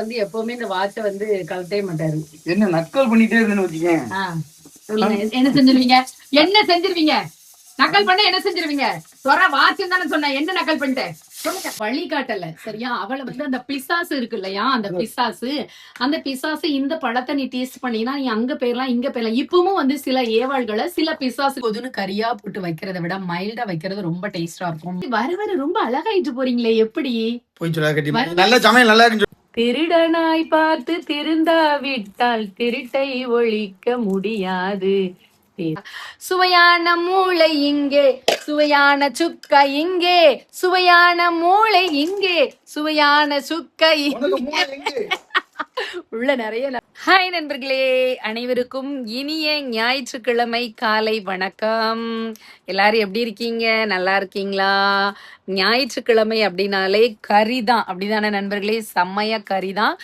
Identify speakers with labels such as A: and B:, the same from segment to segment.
A: வந்து எப்பவுமே இந்த வாட்சை வந்து கழட்டவே மாட்டாரு.
B: என்ன நக்கல் பண்ணிட்டே இருந்தேன்னு வச்சுக்கேன்.
A: என்ன செஞ்சிருவீங்க? என்ன செஞ்சிருவீங்க? நக்கல் பண்ண என்ன செஞ்சிருவீங்க? வாட்ச் தானே சொன்ன, என்ன நக்கல் பண்ணிட்டேன் வழி காட்டல சரியா? அவளை வந்து அந்த பிசாசு இருக்கு இல்லையா, அந்த பிசாசு இந்த பழத்தை நீ டேஸ்ட் பண்ணினா நீ அங்க போயிடலாம் இங்க போயிடலாம். இப்பவும் வந்து சில ஏவாள்களை சில பிசாசு பொதுன்னு கரியா போட்டு வைக்கிறத விட மைல்டா வைக்கிறது ரொம்ப டேஸ்டா இருக்கும். வர ரொம்ப அழகாயிட்டு போறீங்களே, எப்படி
B: போய் சொல்ல நல்ல சமையல் நல்லா இருக்கு.
A: திருடனாய் பார்த்து திருந்தாவிட்டால் திருட்டை ஒழிக்க முடியாது. சுவையான மூளை இங்கே, சுவையான சுக்கா இங்கே, சுவையான மூளை இங்கே, சுவையான சுக்கா இங்கே. உள்ள நிறைய. ஹாய் நண்பர்களே, அனைவருக்கும் இனிய ஞாயிற்றுக்கிழமை காலை வணக்கம். எல்லாரும் எப்படி இருக்கீங்க? நல்லா இருக்கீங்களா? ஞாயிற்றுக்கிழமை அப்படின்னாலே கறி தான், அப்படிதானே நண்பர்களே? செம்மையா கறி தான்.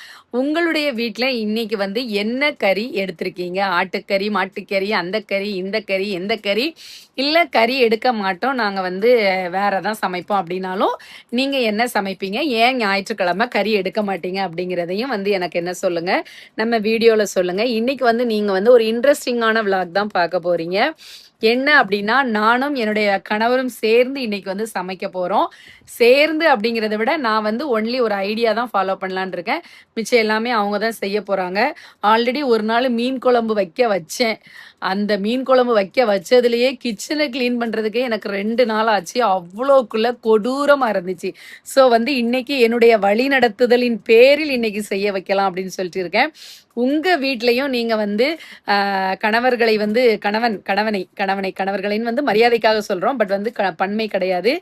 A: உங்களுடைய வீட்டில் இன்னைக்கு வந்து என்ன கறி எடுத்திருக்கீங்க? ஆட்டுக்கறி, மாட்டுக்கறி, அந்த கறி, இந்த கறி, எந்த கறி? இல்லை கறி எடுக்க மாட்டோம், நாங்கள் வந்து வேற தான் சமைப்போம் அப்படின்னாலும் நீங்கள் என்ன சமைப்பீங்க? ஏன் ஞாயிற்றுக்கிழமை கறி எடுக்க மாட்டீங்க அப்படிங்கிறதையும் வந்து எனக்கு என்ன சொல்லுங்க, நம்ம வீடியோவில் சொல்லுங்க. இன்னைக்கு வந்து நீங்கள் வந்து ஒரு இன்ட்ரெஸ்டிங்கான விளாக் தான் பார்க்க போறீங்க. என்ன அப்படின்னா, நானும் என்னுடைய கணவரும் சேர்ந்து இன்னைக்கு வந்து சமைக்க போறோம். சேர்ந்து அப்படிங்கிறத விட நான் வந்து ஒன்லி ஒரு ஐடியா தான் ஃபாலோ பண்ணலான் இருக்கேன். மிச்சம் எல்லாமே அவங்க தான் செய்ய போறாங்க. ஆல்ரெடி ஒரு நாள் மீன் குழம்பு வைக்க வச்சேன். அந்த மீன் குழம்பு வைக்க வச்சதுலயே கிச்சனை கிளீன் பண்றதுக்கே எனக்கு 2 நாள் ஆச்சு. அவ்வளோக்குள்ள கொடூரமா இருந்துச்சு. ஸோ வந்து இன்னைக்கு என்னுடைய வழி நடத்துதலின் பேரில் இன்னைக்கு செய்ய வைக்கலாம் அப்படின்னு சொல்லிட்டு இருக்கேன். உங்க வீட்லயும் நீங்க வந்து கணவர்களை வந்து கணவர்களின் வந்து மரியாதைக்காக சொல்றோம், பட் வந்து பன்மை கிடையாது.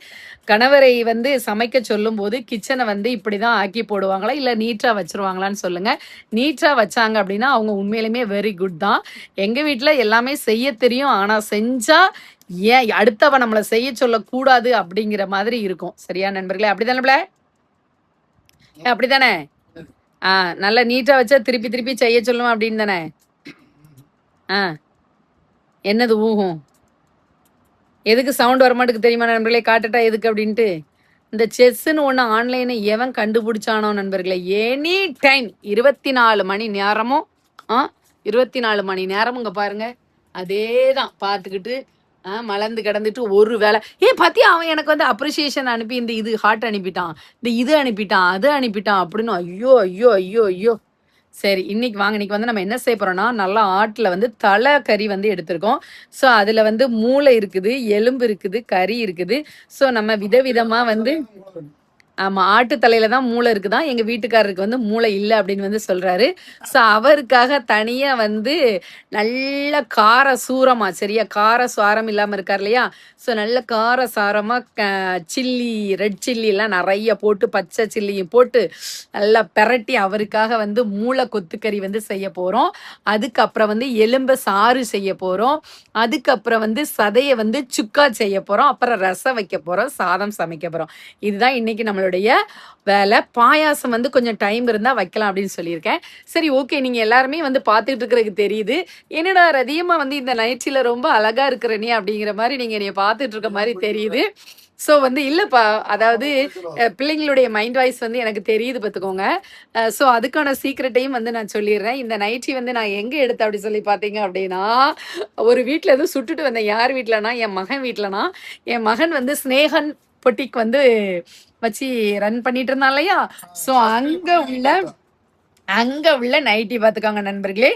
A: கணவரை வந்து சமைக்க சொல்லும் போது கிச்சனை வந்து இப்படிதான் ஆக்கி போடுவாங்களா இல்ல நீட்டா வச்சிருவாங்களான்னு சொல்லுங்க. நீட்டா வச்சாங்க அப்படின்னா அவங்க உண்மையிலுமே வெரி குட் தான். எங்க வீட்டுல எல்லாமே செய்ய தெரியும், ஆனா செஞ்சா ஏன் அடுத்தவ நம்மளை செய்ய சொல்லக்கூடாது அப்படிங்கிற மாதிரி இருக்கும். சரியா நண்பர்களே? அப்படிதானே? அப்படித்தானே? நல்லா நீட்டா வச்சா திருப்பி திருப்பி செய்ய சொல்லுவோம் அப்படின்னு தானே? என்னது ஊகும்? எதுக்கு சவுண்ட் வரமாட்டுக்கு தெரியுமா நண்பர்களே? காட்டுட்டா எதுக்கு அப்படின்ட்டு. இந்த செஸ்ன்னு ஒன்று ஆன்லைனை எவன் கண்டுபிடிச்சானோ நண்பர்களே, எனி டைம் 24 மணி நேரமும் 24 மணி நேரமும் இங்கே பாருங்க அதே தான் பார்த்துக்கிட்டு மலர்ந்து கிடந்துட்டு ஒரு வேலை. பத்தியா அவன் எனக்கு வந்து அப்ரிசியேஷன் அனுப்பி இந்த இது ஹார்ட் அனுப்பிட்டான், இந்த இது அனுப்பிட்டான், அது அனுப்பிட்டான் அப்படின்னு. ஐயோ ஐயோ ஐயோ ஐயோ. சரி, இன்னைக்கு வாங்க. இன்னைக்கு வந்து நம்ம என்ன செய்ய போறோம்னா, நல்லா ஆட்டில் வந்து தலை கறி வந்து எடுத்திருக்கோம். ஸோ அதில் வந்து மூளை இருக்குது, எலும்பு இருக்குது, கறி இருக்குது. ஸோ நம்ம விதவிதமா வந்து ஆமாம், ஆட்டு தலையில தான் மூளை இருக்குதான். எங்கள் வீட்டுக்காரருக்கு வந்து மூளை இல்லை அப்படின்னு வந்து சொல்கிறாரு. ஸோ அவருக்காக தனியாக வந்து நல்ல கார சூரமாக, சரியா கார சாரம் இல்லாமல் இருக்கார் இல்லையா? ஸோ நல்ல கார சாரமாக சில்லி, ரெட் சில்லி எல்லாம் நிறைய போட்டு, பச்சை சில்லியும் போட்டு நல்லா பெரட்டி அவருக்காக வந்து மூளை கொத்துக்கறி வந்து செய்ய போகிறோம். அதுக்கப்புறம் வந்து எலும்பை சாறு செய்ய போகிறோம். அதுக்கப்புறம் வந்து சதையை வந்து சுக்கா செய்ய போகிறோம். அப்புறம் ரசம் வைக்க போகிறோம், சாதம் சமைக்க போகிறோம். இதுதான் இன்னைக்கு நம்மளுடைய வேலை. பாயாசம் வந்து கொஞ்சம் டைம் இருந்தால் வைக்கலாம் அப்படின்னு சொல்லியிருக்கேன். சரி, ஓகே. நீங்கள் எல்லாருமே வந்து பார்த்துட்டு இருக்கிறதுக்கு தெரியுது, என்னடா அதிகமாக வந்து இந்த நைட்டில் ரொம்ப அழகாக இருக்கிறனே அப்படிங்கிற மாதிரி நீங்கள் என்னைய பார்த்துட்டு இருக்க மாதிரி தெரியுது. ஸோ வந்து இல்லைப்பா, அதாவது பிள்ளைங்களுடைய மைண்ட் வாய்ஸ் வந்து எனக்கு தெரியுது பார்த்துக்கோங்க. ஸோ அதுக்கான சீக்ரெட்டையும் வந்து நான் சொல்லிடுறேன். இந்த நைட்டி வந்து நான் எங்கே எடுத்தேன் அப்படி சொல்லி பார்த்தீங்க அப்படின்னா, ஒரு வீட்டில் எதுவும் சுட்டுட்டு வந்தேன். யார் வீட்டிலனா, என் மகன் வீட்டிலனா. என் மகன் வந்து ஸ்னேகன் பொட்டிக்கு வந்து வச்சு ரன் பண்ணிட்டு இருந்தான் இல்லையா? ஸோ அங்க உள்ள நைட்டி பார்த்துக்காங்க நண்பர்களே.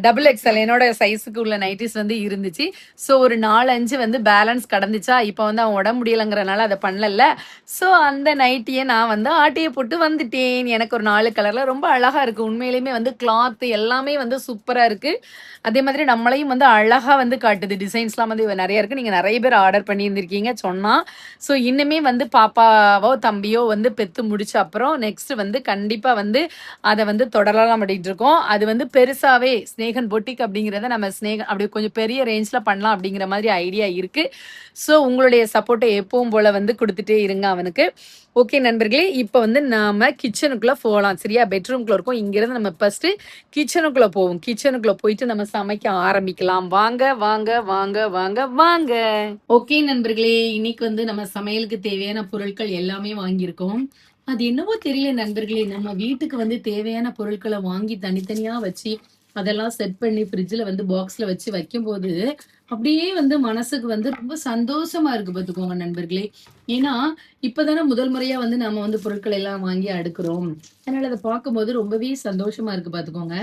A: டபுள் எக்ஸ்எல் என்னோட சைஸுக்கு உள்ள நைட்டிஸ் வந்து இருந்துச்சு. ஸோ ஒரு 4-5 வந்து பேலன்ஸ் கடந்துச்சா. இப்போ வந்து அவன் உடம்பு முடியலைங்கிறனால அதை பண்ணல. ஸோ அந்த நைட்டியை நான் வந்து ஆட்டையை போட்டு வந்துட்டேன். எனக்கு ஒரு 4 கலரில் ரொம்ப அழகாக இருக்குது. உண்மையிலுமே வந்து கிளாத்து எல்லாமே வந்து சூப்பராக இருக்குது. அதே மாதிரி நம்மளையும் வந்து அழகாக வந்து காட்டுது. டிசைன்ஸ்லாம் வந்து நிறைய இருக்குது. நீங்கள் நிறைய பேர் ஆர்டர் பண்ணியிருந்திருக்கீங்க சொன்னால். ஸோ இன்னுமே வந்து பாப்பாவோ தம்பியோ வந்து பெற்று முடிச்ச அப்புறம் நெக்ஸ்ட் வந்து கண்டிப்பாக வந்து அதை வந்து தொடரலாம் அப்படின்ட்டு இருக்கோம். அது வந்து பெருசாவே ஸ்னேகன் பொட்டிக் அப்படிங்கிறத நம்ம ஸ்னேகன் அப்படி கொஞ்சம் பெரிய ரேஞ்சில் பண்ணலாம் அப்படிங்கிற மாதிரி ஐடியா இருக்கு. ஸோ உங்களுடைய சப்போர்ட்டை எப்பவும் போல வந்து கொடுத்துட்டே இருங்க அவனுக்கு. ஓகே நண்பர்களே, இப்போ வந்து நாம கிச்சனுக்குள்ள போகலாம். சரியா? பெட்ரூம்குள்ள இருக்கும். இங்கிருந்து நம்ம ஃபர்ஸ்ட் கிச்சனுக்குள்ள போவோம். கிச்சனுக்குள்ள போயிட்டு நம்ம சமைக்க ஆரம்பிக்கலாம். வாங்க வாங்க வாங்க வாங்க வாங்க. ஓகே நண்பர்களே, இன்னைக்கு வந்து நம்ம சமையலுக்கு தேவையான பொருட்கள் எல்லாமே வாங்கியிருக்கோம். அது என்னவோ தெரியல நண்பர்களே, நம்ம வீட்டுக்கு வந்து தேவையான பொருட்களை வாங்கி தனித்தனியா வச்சு அதெல்லாம் செட் பண்ணி ஃப்ரிட்ஜ்ல வந்து பாக்ஸ்ல வச்சு வைக்கும்போது அப்படியே வந்து மனசுக்கு வந்து ரொம்ப சந்தோஷமா இருக்கு பாத்துக்கோங்க நண்பர்களே. ஏன்னா இப்பதானே முதல் முறையா வந்து நம்ம வந்து பொருட்களை எல்லாம் வாங்கி அடுக்குறோம். அதனால அதை பார்க்கும்போது ரொம்பவே சந்தோஷமா இருக்கு பாத்துக்கோங்க.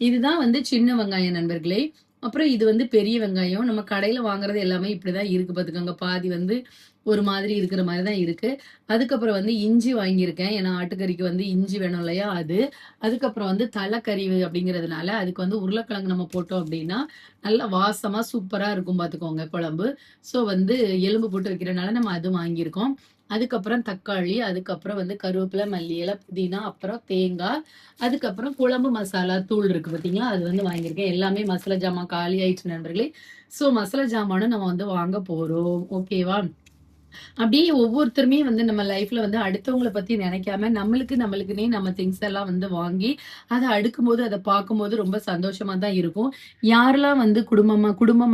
A: இதுதான் வந்து சின்ன வெங்காயம் நண்பர்களே. அப்புறம் இது வந்து பெரிய வெங்காயம். நம்ம கடையில வாங்குறது எல்லாமே இப்படிதான் இருக்கு பாத்துக்கோங்க. பாதி வந்து ஒரு மாதிரி இருக்கிற மாதிரி தான் இருக்கு. அதுக்கப்புறம் வந்து இஞ்சி வாங்கியிருக்கேன். ஏன்னா ஆட்டுக்கறிக்கு வந்து இஞ்சி வேணும் இல்லையா அது. அதுக்கப்புறம் வந்து தலைக்கறி அப்படிங்கிறதுனால அதுக்கு வந்து உருளைக்கிழங்கு நம்ம போட்டோம் அப்படின்னா நல்லா வாசமா சூப்பரா இருக்கும் பாத்துக்கோங்க குழம்பு. ஸோ வந்து எலும்பு போட்டு வைக்கிறனால நம்ம அது வாங்கியிருக்கோம். அதுக்கப்புறம் தக்காளி, அதுக்கப்புறம் வந்து கருவேப்பிலை, மல்லி இலை, புதினா, அப்புறம் தேங்காய், அதுக்கப்புறம் குழம்பு மசாலா தூள் இருக்கு பாத்தீங்களா, அது வந்து வாங்கியிருக்கேன். எல்லாமே மசாலா ஜாமான் காலி ஆயிடுச்சு நண்பர்களே. ஸோ மசாலா ஜாமானும் நம்ம வந்து வாங்க போறோம். ஓகேவா? அப்படியே ஒவ்வொருத்தருமே வந்து நம்ம லைஃப்ல வந்து அடுத்தவங்கள பத்தி நினைக்காம நம்மளுக்குன்னே நம்ம திங்ஸ் எல்லாம் வந்து வாங்கி அதை அடுக்கும்போது அதை பார்க்கும்போது ரொம்ப சந்தோஷமா தான் இருக்கும். யாரெல்லாம் வந்து குடும்பம்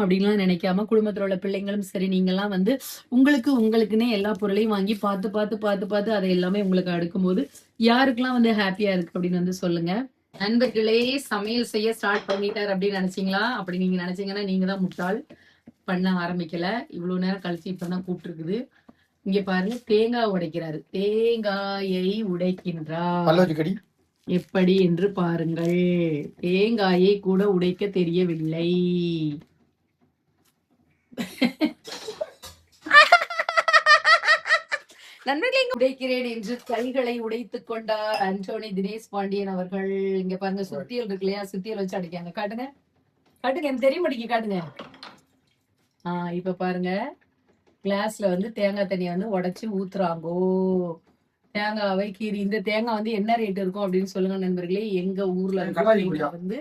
A: அப்படின்லாம் நினைக்காம குடும்பத்துல உள்ள பிள்ளைங்களும் சரி நீங்கெல்லாம் வந்து உங்களுக்குன்னே எல்லா பொருளையும் வாங்கி பார்த்து பார்த்து பார்த்து பார்த்து அதை எல்லாமே உங்களுக்கு அடுக்கும்போது யாருக்கெல்லாம் வந்து ஹாப்பியா இருக்கு அப்படின்னு வந்து சொல்லுங்க. நண்பர்களே, சமையல் செய்ய ஸ்டார்ட் பண்ணிட்டார் அப்படின்னு நினைச்சீங்களா? அப்படி நீங்க நினைச்சீங்கன்னா நீங்க தான் முட்டாள். பண்ண ஆரம்பிக்கல. இவ்வளவு நேரம் கழிச்சு இப்பதான் கூப்பிட்டுருக்குது. இங்க பாருங்க, தேங்காய் உடைக்கிறாரு. தேங்காயை உடைக்கின்றார். எப்படி என்று பாருங்கள். தேங்காயை கூட உடைக்க தெரியவில்லை. நண்பர்களே, உடைக்கிறேன் என்று கைகளை உடைத்துக் கொண்டார் அன்டோனி தினேஷ் பாண்டியன் அவர்கள். இங்க பாருங்க, சுத்தியல் இருக்கு இல்லையா, சுத்தியல் வச்சு அடைக்காங்க. காட்டுங்க காட்டுங்க, எனக்கு தெரிய மாட்டேங்க, காட்டுங்க. இப்ப பாருங்க, கிளாஸ்ல வந்து தேங்காய் தண்ணியை வந்து உடைச்சு ஊத்துறாங்கோ. தேங்காவை கீரி. இந்த தேங்காய் வந்து என்ன ரேட் இருக்கும் அப்படின்னு சொல்லுங்க நண்பர்களே. எங்க ஊர்ல வந்து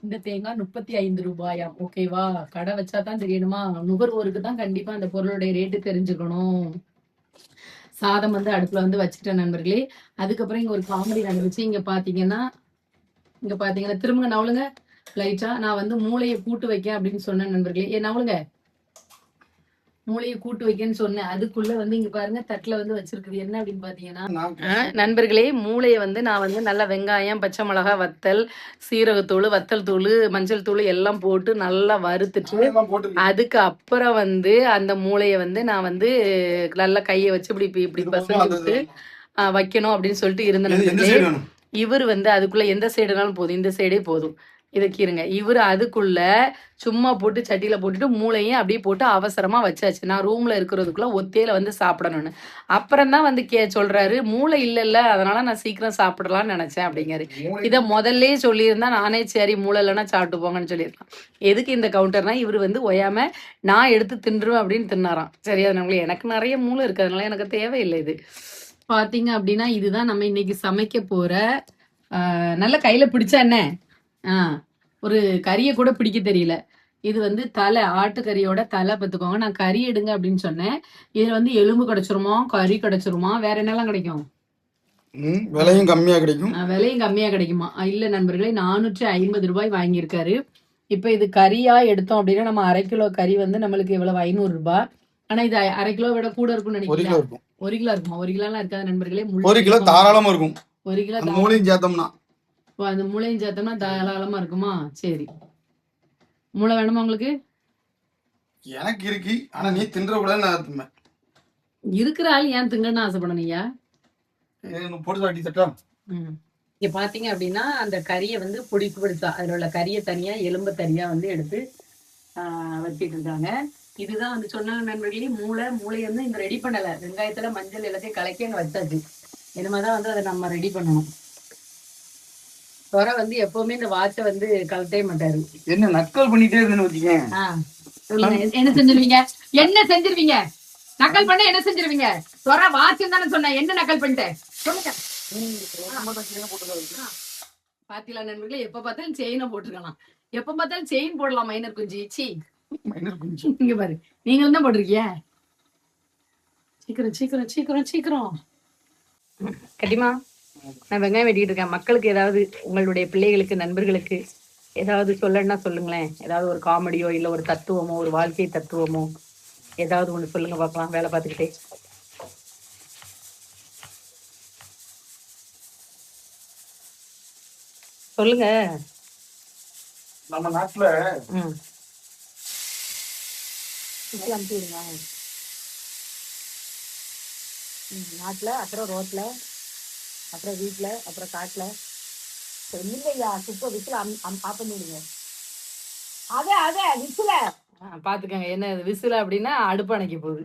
A: இந்த தேங்காய் 35 ரூபாயாம். ஓகேவா? கடை வச்சாதான் தெரியணுமா? நுகர்வோருக்கு தான் கண்டிப்பா அந்த பொருளுடைய ரேட்டு தெரிஞ்சுக்கணும். சாதம் வந்து அடுப்புல வந்து வச்சுட்டேன் நண்பர்களே. அதுக்கப்புறம் இங்க ஒரு காமெடி நடந்துச்சு. இங்க பாத்தீங்கன்னா திரும்ப நவளுங்க லைட்டா. நான் வந்து மூளையை கூட்டு வைக்க அப்படின்னு சொன்னேன் நண்பர்களே. நவளுங்க, மூளையை கூட்டு வைக்கன்னு சொன்னேன். அதுக்குள்ள வந்து இங்க பாருங்க தட்டுல வந்து வச்சிருக்குது. என்ன அப்படின்னு பாத்தீங்கன்னா நண்பர்களே, மூளையை வந்து நான் வந்து நல்லா வெங்காயம், பச்சை மிளகாய், வத்தல், சீரகத்தூள், வத்தல் தூள், மஞ்சள் தூள் எல்லாம் போட்டு நல்லா வறுத்துட்டு அதுக்கு அப்புறம் வந்து அந்த மூளையை வந்து நான் வந்து நல்லா கையை வச்சு இப்படி பசங்க விட்டு வைக்கணும் அப்படின்னு சொல்லிட்டு இருந்தேன். இவர் வந்து அதுக்குள்ள எந்த சைடுனாலும் போதும், இந்த சைடே போதும். இதை கீருங்க. இவர் அதுக்குள்ள சும்மா போட்டு சட்டியில போட்டுட்டு மூளையும் அப்படியே போட்டு அவசரமா வச்சாச்சு. நான் ரூம்ல இருக்கிறதுக்குள்ள ஒத்தையில வந்து சாப்பிடணும்னு. அப்புறம் தான் வந்து சொல்றாரு, மூளை இல்ல, அதனால நான் சீக்கிரம் சாப்பிடலாம்னு நினைச்சேன் அப்படிங்காரு. இதை முதல்ல சொல்லியிருந்தா நானே சரி மூளை இல்லைன்னா சாப்பிட்டு போங்கன்னு சொல்லியிருக்கலாம். எதுக்கு இந்த கவுண்டர்னா, இவர் வந்து ஒயாம நான் எடுத்து தின்றுவேன் அப்படின்னு தின்னாராம். சரியா நம்மளே, எனக்கு நிறைய மூளை இருக்கு, அதனால எனக்கு தேவையில்லை இது. பாத்தீங்க அப்படின்னா இதுதான் நம்ம இன்னைக்கு சமைக்க போற. நல்ல கையில பிடிச்சா என்ன, ஒரு கறியை கூட பிடிக்க தெரியல. இது வந்து தலை, ஆட்டுக்கறியோட தலை பத்துக்கோங்க. நான் கறி எடுங்க அப்படின்னு சொன்னேன். இதுல வந்து எலும்பு கிடைச்சிருமா, கறி கிடைச்சிருமா, வேற என்னெல்லாம் கிடைக்கும்?
B: விலையும் கம்மியா கிடைக்கும்.
A: விலையும் கம்மியா கிடைக்குமா? இல்ல நண்பர்களே, 450 ரூபாய் வாங்கியிருக்காரு. இப்ப இது கறியா எடுத்தோம் அப்படின்னா நம்ம 1/2 கிலோ கறி வந்து நம்மளுக்கு எவ்வளவு? 500 ரூபாய். ஆனா இது 1/2 கிலோ விட கூட இருக்கும்னு நினைக்கிறேன். 1 கிலோ இருக்குமா? 1 கிலோ எல்லாம் இருக்காது நண்பர்களே.
B: 1 கிலோ தாராளமா இருக்கும்.
A: 1 கிலோ
B: மூளையும் சேர்த்தோம்னா,
A: அந்த மூளையும் சேர்த்தோம்னா தாராளமா இருக்குமா? சரி, மூளை வேணுமா உங்களுக்கு?
B: எனக்கு இருக்கு, ஆனா நீ தின்ற கூட நான்
A: இருக்கிற ஆள் ஏன் திங்கன்னு ஆசைப்படணும்யா?
B: போட்டு சாட்டி சட்டா.
A: இங்க பாத்தீங்க அப்படின்னா அந்த கறியை வந்து பிடிச்சா அதுல உள்ள கறியை தனியா எலும்பு தனியா வந்து எடுத்து வச்சிட்டு இருக்காங்க. இதுதான் வந்து சொன்ன நண்பர்களே மூளை வந்து இந்த ரெடி பண்ணல. வெங்காயத்துல மஞ்சள் எல்லாத்தையும் கலக்கி அங்க வச்சாச்சு. இனிமேதான் வந்து அதை நம்ம ரெடி பண்ணணும். துறை வந்து எப்பவுமே இந்த வாட்சை வந்து கலட்டவே மாட்டாரு.
B: என்ன நக்கல் பண்ணிட்டே இருந்தேன்னு வச்சுக்கேன்.
A: என்ன செஞ்சிருவீங்க? நக்கல் பண்ண என்ன செஞ்சிருவீங்க? துறை வாட்சம் தானே சொன்னேன், என்ன நக்கல் பண்ணிட்டேன் சொல்லுங்க. பாத்தீங்களா நண்பர்களே, எப்ப பார்த்தாலும் செயினை போட்டுருக்கலாம். எப்ப பார்த்தாலும் செயின் போடலாம். மைனர் குஞ்சு சி இங்க பாரு, நீங்களும் தான் போட்டிருக்கிய. சீக்கிரம் சீக்கிரம் சீக்கிரம் சீக்கிரம் கட்டிமா. நான் வெங்காயம் வெட்டிட்டு இருக்கேன். மக்களுக்கு ஏதாவது, உங்களுடைய பிள்ளைகளுக்கு, நண்பர்களுக்கு ஏதாவது சொல்லணும்னா சொல்லுங்களேன். ஏதாவது ஒரு காமெடியோ இல்ல ஒரு தத்துவமோ, ஒரு வாழ்க்கை தத்துவமோ ஏதாவது ஒண்ணு சொல்லுங்க பார்க்கலாம். வேலை பார்த்துக்கிட்டே சொல்லுங்க.
B: நம்ம நாட்டுல
A: ம். இப்படி அனுப்பி விடுங்க. நாட்டுல, அப்புறம் ரோட்ல, அப்புறம் வீட்டுல, அப்புறம் காட்டுல. இல்லையா சுப்ப விசில ஆஃப் பண்ணி விடுங்க. அதே விசில பாத்துக்கங்க. என்ன இது விசில அப்படின்னா அடுப்பு அணைக்க போகுது.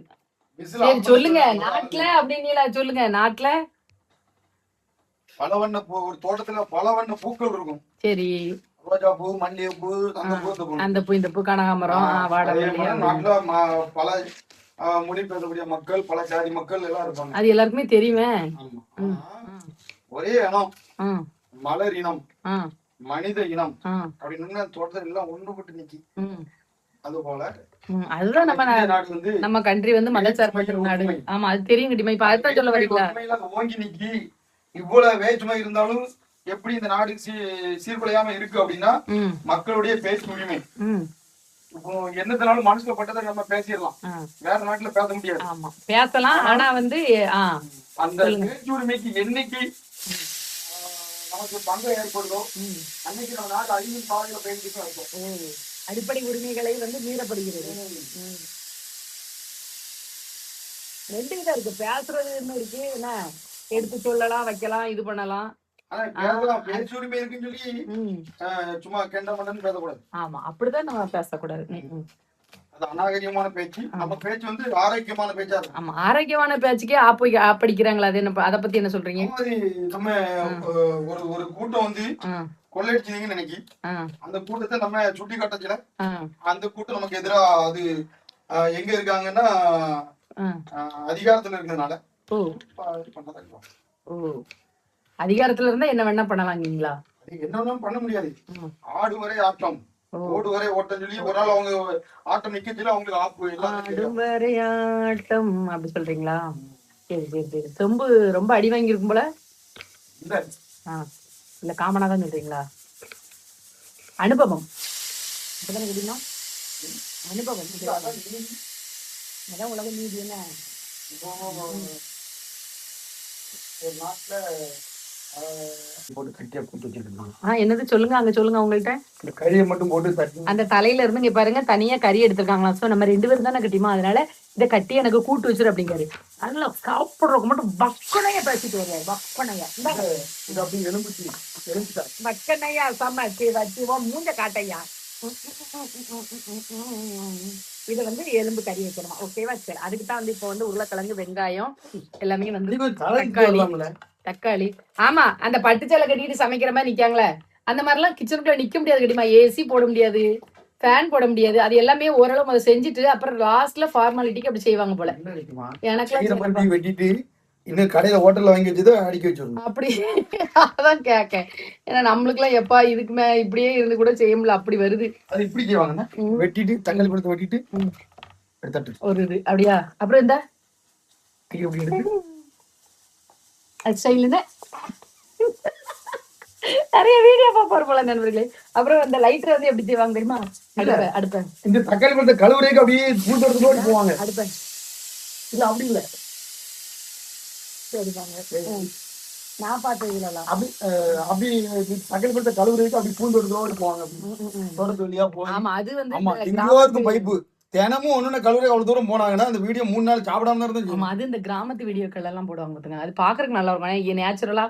B: விசில்
A: சரி
B: ஆஃப் பண்ண
A: சொல்லுங்க.
B: சொன்னா
A: நாட்டுல அப்படின்னு சொல்லுங்க. நாட்டுல
B: பல வண்ண பூ, ஒரு தோட்டத்துல பல வண்ண பூக்கள் இருக்கும்.
A: சரி.
B: ரோஜா பூ, மல்லிகை பூ, அந்த பூ இந்த பூ.
A: அந்த பூ இந்த பூ கனகாமரம் வாடை
B: அதே
A: மல்லி
B: மாதிரி
A: அப்படின்னு.
B: நாட்டுல பல மொழி பேசக்கூடிய மக்கள், பல ஜாதி மக்கள் எல்லாம் இருப்பாங்க.
A: அது எல்லாருக்குமே தெரியுமே.
B: ஆமா.
A: ம்,
B: ஆனா,
A: ம்,
B: ஒரே இனம்,
A: ம்,
B: மலர் இனம்,
A: ம்,
B: மனித இனம்
A: ம்,
B: அப்படின்னு தோட்டத்தில் எல்லாம் ஒன்றுபட்டு நிக்கி.
A: ம்,
B: அது போல
A: அதுதான் நம்ம
B: இந்திய நாடு வந்து
A: நம்ம கண்ட்ரி வந்து மதச்சார்பற்ற நாடு.
B: ஒற்றுமை.
A: ஆமா அது தெரியும் கிட்டிமா. இப்ப
B: அந்த
A: அதுதான் சொல்ல வரீங்களா?
B: ஒற்றுமையில ஓங்கி நிக்கி இவ்வளவு வேற்றுமை இருந்தாலும் எப்படி இந்த நாடு சீர்குலையாம இருக்கு அப்படின்னா
A: ம்,
B: மக்களுடைய பேச்சு உரிமை.
A: ம்,
B: இப்போ என்னத்தினாலும் மனசுல பட்டதை நம்ம பேசிடலாம், வேற நாட்டுல பேச முடியாது.
A: ஆமா பேசலாம். ஆனா வந்து
B: அந்த பேச்சு உரிமைக்கு என்னைக்கு நமக்கு பங்கு ஏற்படுதோ அன்னைக்கு நம்ம நாடு அழிவின் பாதையில பேசிட்டு இருக்கோம்.
A: அடிப்படை உரிமைகளை வந்து மீறப்படுகிறது. ரெண்டு விதம் இருக்கு. பேசுறதுன்னு இருக்கு, என்ன எடுத்து சொல்லலாம், வைக்கலாம், இது பண்ணலாம்.
B: ஆனா பேசலாம், பேச்சு உரிமை இருக்குன்னு சொல்லி சும்மா கெண்ட மண்டன் பேசக்கூடாது.
A: ஆமா அப்படிதான் நம்ம பேசக்கூடாது.
B: அது அநாகரிகமான பேச்சு. நம்ம பேச்சு வந்து ஆரோக்கியமான பேச்சா இருக்கும்.
A: ஆமா ஆரோக்கியமான பேச்சுக்கே ஆப்படிக்கிறாங்களா? அது என்ன? அதை பத்தி என்ன சொல்றீங்க?
B: நம்ம ஒரு ஒரு கூட்டம் வந்து கொள்ளையடிச்சீங்கன்னு நினைக்கி அந்த கூட்டத்தை நம்ம சுட்டி காட்டச்சுல அந்த கூட்டம் நமக்கு எதிரா அது எங்க இருக்காங்கன்னா அதிகாரத்துல இருக்கிறதுனால
A: அதிகாரத்துல இருந்தா என்ன வேணா பண்ணலாங்களா?
B: என்ன பண்ண முடியாது. ஆடு வரை ஆட்டம், ஓடு வரை ஓட்டம் சொல்லி ஒரு நாள் அவங்க ஆட்டம் நிக்க சொல்லி அவங்களுக்கு
A: ஆடு வரை ஆட்டம் அப்படி சொல்றீங்களா? சரி சரி சரி. ரொம்ப அடி வாங்கி இருக்கும் போல. இல்ல காமனா தான் சொல்றீங்களா? அனுபவம் அப்படிதானே தெரியுமா? அனுபவம் அதான் உலக நீதி. என்ன
B: ஒரு நாட்டுல போட்டு கட்டியா கூட்டு வச்சிருக்காங்க.
A: என்னது சொல்லுங்க, அங்க சொல்லுங்க. உங்கள்ட்ட
B: இந்த கறியை மட்டும் போட்டு
A: அந்த தலையில இருந்து இங்க பாருங்க தனியா கறி எடுத்திருக்காங்களா? சோ நம்ம 2 பேரும் தானே கட்டிமா, அதனால இத கட்டி எனக்கு கூட்டு வச்சிரு அப்படிங்காரு. அதனால சாப்பிடுறதுக்கு மட்டும் பக்கனையா பேசிட்டு வருவாரு. பக்கனையா
B: இது அப்படி எலும்புச்சா
A: பக்கனையா சமைச்சு வச்சுவோம் மூஞ்ச காட்டையா. இது வந்து எலும்பு கறி வைக்கணுமா? ஓகேவா? சரி. அதுக்கு தான் வந்து இப்போ வந்து உருளைக்கிழங்கு, வெங்காயம் எல்லாமே வந்து தக்காளி. ஆமா அந்த பட்டுச்சேலை கட்டிட்டு சமைக்கிற மாதிரி நிக்காங்களே, அந்த மாதிரிலாம் கிச்சனுக்குள்ள நிக்க முடியாது கட்டிமா. ஏசி போட முடியாது, ஃபேன் போட முடியாது. அது எல்லாமே ஓரளவு அதை செஞ்சுட்டு அப்புறம் லாஸ்ட்ல ஃபார்மாலிட்டிக்கு அப்படி செய்வாங்க போல.
B: எனக்கு வெட்டிட்டு இன்னும் கடையில ஹோட்டல்ல வாங்கி வச்சதை அடிக்க வச்சிடணும்
A: அப்படி. அதான் கேட்க. ஏன்னா நம்மளுக்கு எல்லாம் எப்பா இதுக்குமே இப்படியே இருந்து கூட செய்ய முடியல, அப்படி வருது.
B: அது இப்படி செய்வாங்க, வெட்டிட்டு தக்காளி பழத்தை வெட்டிட்டு எடுத்துட்டு
A: ஒரு இது அப்படியா? அப்புறம் இந்த
B: இப்படி எடுத்து
A: ஸ்டைலுன்னு நிறைய வீடியோ பாப்பாரு போல நண்பர்களே. அப்புறம் அந்த லைட்டர் வந்து எப்படி செய்வாங்க தெரியுமா? அடுப்ப
B: இந்த தக்காளி பழத்தை கழுவுறதுக்கு அப்படியே தூள் தோட்டத்தோடு போவாங்க.
A: அடுப்ப
B: இல்ல அப்படி இல்ல.
A: சரிவாங்க. நான் பார்த்ததுல
B: அப்படி அப்படி தக்காளி பழத்தை கழுவுறதுக்கு அப்படி பூ தோட்டத்தோடு போவாங்க. தோட்டத்து வழியா போய்.
A: ஆமா அது வந்து
B: ஆமா இங்கோ இருக்கும் பைப்பு. தினமும் ஒண்ணு கழுவுறதுக்கு அவ்வளவு தூரம் போனாங்கன்னா அந்த வீடியோ 3 நாள் சாப்பிடாம தான் இருந்துச்சு.
A: ஆமா அது இந்த கிராமத்து வீடியோக்கள் எல்லாம் போடுவாங்க பாத்துங்க. அது பாக்குறதுக்கு நல்லா இருக்கும். ஏன்னா நேச்சுரலா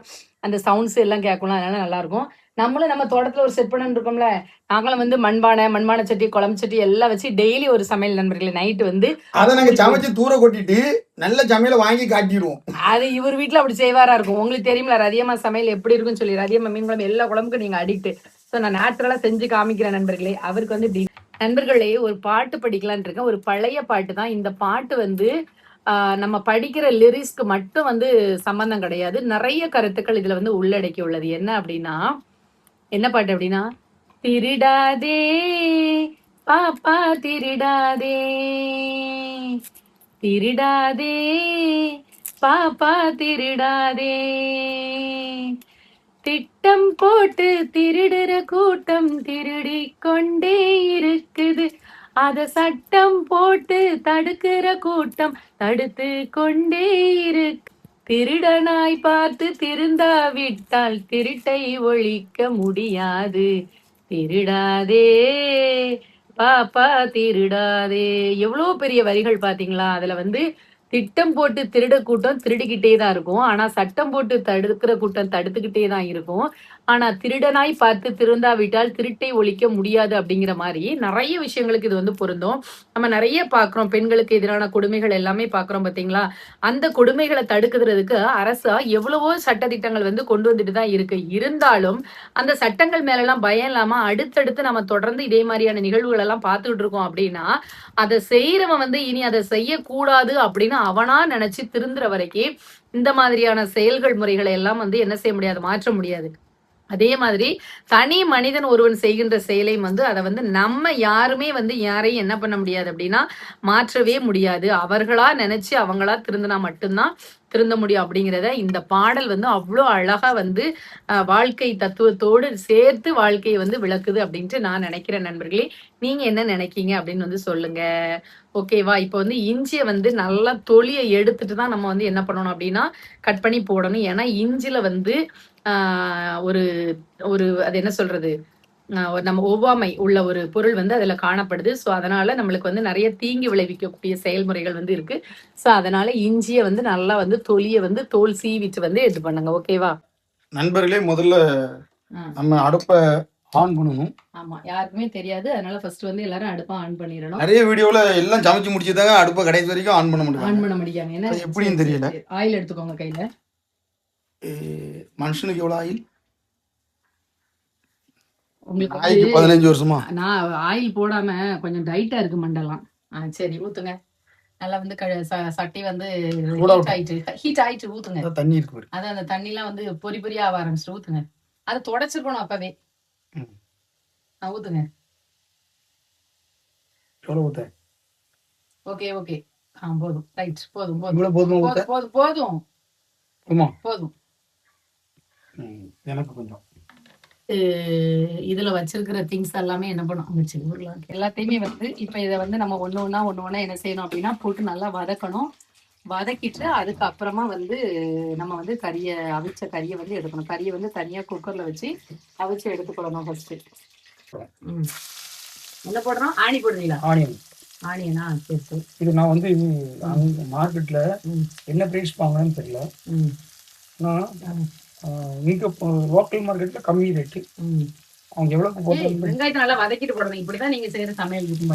A: அந்த சவுண்ட்ஸ் எல்லாம் கேட்கலாம், அதனால நல்லா இருக்கும். நம்மளும் நம்ம தோட்டத்துல ஒரு செட் பண்ணு இருக்கோம்ல, நாங்களும் வந்து மண்பானை சட்டி, குழம்பு சட்டி எல்லாம் வச்சு டெய்லி ஒரு சமையல் நண்பர்களே. நைட்டு வந்து
B: அதை நாங்க சமைச்சு தூர கொட்டிட்டு நல்ல சமையலை வாங்கி காட்டிடுவோம்.
A: அது இவர் வீட்டுல அப்படி செய்வாரா இருக்கும். உங்களுக்கு தெரியுமில ரதியம்மா சமையல் எப்படி இருக்குன்னு சொல்லி. ரதியம்மா மீன் குழம்பு எல்லா குழம்புக்கும் நீங்க அடிக்ட். ஸோ நான் நேச்சுரலா செஞ்சு காமிக்கிறேன் நண்பர்களே. அவருக்கு வந்து இப்படி. நண்பர்களே ஒரு பாட்டு படிக்கலான் இருக்கேன். ஒரு பழைய பாட்டு தான். இந்த பாட்டு வந்து நம்ம படிக்கிற லிரிக்ஸ்க்கு மட்டும் வந்து சம்பந்தம் கிடையாது, நிறைய கருத்துக்கள் இதுல வந்து உள்ளடக்கி உள்ளது. என்ன அப்படின்னா, என்ன பாட்டு அப்படின்னா, திருடாதே பாப்பா திருடாதே, திருடாதே பாப்பா திருடாதே, திட்டம் போட்டு திருடுற கூட்டம் திருடி கொண்டே இருக்குது, அத சட்டம் போட்டு தடுக்கிற கூட்டம் தடுத்து கொண்டே இருக்கு. திருடனாய் பார்த்து திருந்தாவிட்டால் திருட்டை ஒழிக்க முடியாது. திருடாதே பாப்பா திருடாதே. எவ்வளவு பெரிய வரிகள் பாத்தீங்களா? அதுல வந்து திட்டம் போட்டு திருட கூட்டம் திருடிக்கிட்டே தான் இருக்கும். ஆனா சட்டம் போட்டு தடுக்கிற கூட்டம் தடுத்துக்கிட்டே தான் இருக்கும். ஆனா திருடனாய் பார்த்து திருந்தாவிட்டால் திருட்டை ஒழிக்க முடியாது அப்படிங்கிற மாதிரி நிறைய விஷயங்களுக்கு இது வந்து பொருந்தும். நம்ம நிறைய பாக்குறோம். பெண்களுக்கு எதிரான கொடுமைகள் எல்லாமே பாக்குறோம் பாத்தீங்களா? அந்த கொடுமைகளை தடுக்கிறதுக்கு அரசா எவ்வளவோ சட்டதிட்டங்கள் வந்து கொண்டு வந்துட்டு தான் இருக்கு. இருந்தாலும் அந்த சட்டங்கள் மேல எல்லாம் பயம் இல்லாம அடுத்தடுத்து நம்ம தொடர்ந்து இதே மாதிரியான நிகழ்வுகள் எல்லாம் பார்த்துக்கிட்டு இருக்கோம் அப்படின்னா, அதை செய்யறவன் வந்து இனி அதை செய்யக்கூடாது அப்படின்னு அவனா நினைச்சு திருந்துற வரைக்கும் இந்த மாதிரியான செயல்கள் முறைகளை எல்லாம் வந்து என்ன செய்ய முடியாது, மாற்ற முடியாது. அதே மாதிரி தனி மனிதன் ஒருவன் செய்கின்ற செயலையும் வந்து அதை வந்து நம்ம யாருமே வந்து யாரையும் என்ன பண்ண முடியாது அப்படின்னா மாற்றவே முடியாது. அவர்களா நினைச்சு அவங்களா திருந்தினா மட்டும்தான் திருந்த முடியும் அப்படிங்கிறத இந்த பாடல் வந்து அவ்வளோ அழகா வந்து வாழ்க்கை தத்துவத்தோடு சேர்த்து வாழ்க்கையை வந்து விளக்குது அப்படின்ட்டு நான் நினைக்கிறேன். நண்பர்களே, நீங்க என்ன நினைக்கீங்க அப்படின்னு வந்து சொல்லுங்க. ஓகேவா? இப்போ வந்து இஞ்சியை வந்து நல்லா தொலியை எடுத்துட்டு தான் நம்ம வந்து என்ன பண்ணணும் அப்படின்னா கட் பண்ணி போடணும். ஏன்னா இஞ்சில வந்து ஒரு ஒரு அது என்ன சொல்றது, நம்ம ஒவ்வாமை உள்ள ஒரு பொருள் வந்து அதுல காணப்படுது. ஸோ அதனால நம்மளுக்கு வந்து நிறைய தீங்கு விளைவிக்கக்கூடிய செயல்முறைகள் வந்து இருக்கு. ஸோ அதனால இஞ்சியை வந்து நல்லா வந்து தொலியை வந்து தோல் சீவிட்டு வந்து இது பண்ணுங்க. ஓகேவா
B: நண்பர்களே? முதல்ல நம்ம அடுப்பை ஆன் பண்ணணும்.
A: ஆமா, யாருக்குமே தெரியாது. அதனால ஃபர்ஸ்ட் வந்து எல்லாரும் அடுப்பை ஆன் பண்ணிடணும்.
B: நிறைய வீடியோல எல்லாம் சமைச்சு முடிச்சுதாங்க அடுப்பை கடைசி வரைக்கும் ஆன் பண்ண முடியும்.
A: ஆன் பண்ண முடியாங்க. ஏன்னா
B: எப்படின்னு தெரியல.
A: ஆயில் எடுத்துக்கோங்க கையில.
B: மனுஷனுக்கு எவ்வளவு ஆயில்?
A: உங்களுக்கு
B: 15 வருஷமா
A: நான் ஆயில் போடாம கொஞ்சம் டைட்டா இருக்கு மண்டலம். சரி ஊத்துங்க. நல்லா வந்து சட்டி வந்து ஹீட் ஆயிட்டு ஊத்துங்க.
B: தண்ணி இருக்கு.
A: அதான் அந்த தண்ணி எல்லாம் வந்து பொறி பொறியா ஆக ஆரம்பிச்சுட்டு ஊத்துங்க. அதை தொடச்சிருக்கணும் அப்பவே. ஊத்துங்க. Okay okay. போதும். ரைட், போதும் போதும் போதும் போதும் போதும் போதும்.
B: எனக்கு கொஞ்சம்
A: இதுல வச்சிருக்கிற திங்ஸ் எல்லாமே என்ன பண்ணும், எல்லாத்தையுமே வந்து இப்ப இதை வந்து நம்ம ஒண்ணு ஒண்ணா என்ன செய்யணும் அப்படின்னா போட்டு நல்லா வதக்கணும். வதக்கிட்டு அதுக்கப்புறமா வந்து நம்ம வந்து அவிச்ச கறியை வந்து எடுக்கணும். கறியை வந்து தனியா குக்கர்ல வச்சு அவிச்சு எடுத்துக்கொள்ளணும் ஃபர்ஸ்ட். என்ன போடுறோம்? ஆணி போடுறீங்களா? ஆனியனா? சரி சரி.
B: இது நான் வந்து மார்க்கெட்ல என்ன பிரைஸ் வாங்கணும்னு தெரியல. இங்க லோக்கல் மார்க்கெட்ல கம்மி ரேட்டு. அவங்க எவ்வளவு போடுறாங்க?
A: வெங்காயத்தை நல்லா வதக்கிட்டு போடணும். இப்படிதான் நீங்க செய்யற சமையல் இருக்கும்.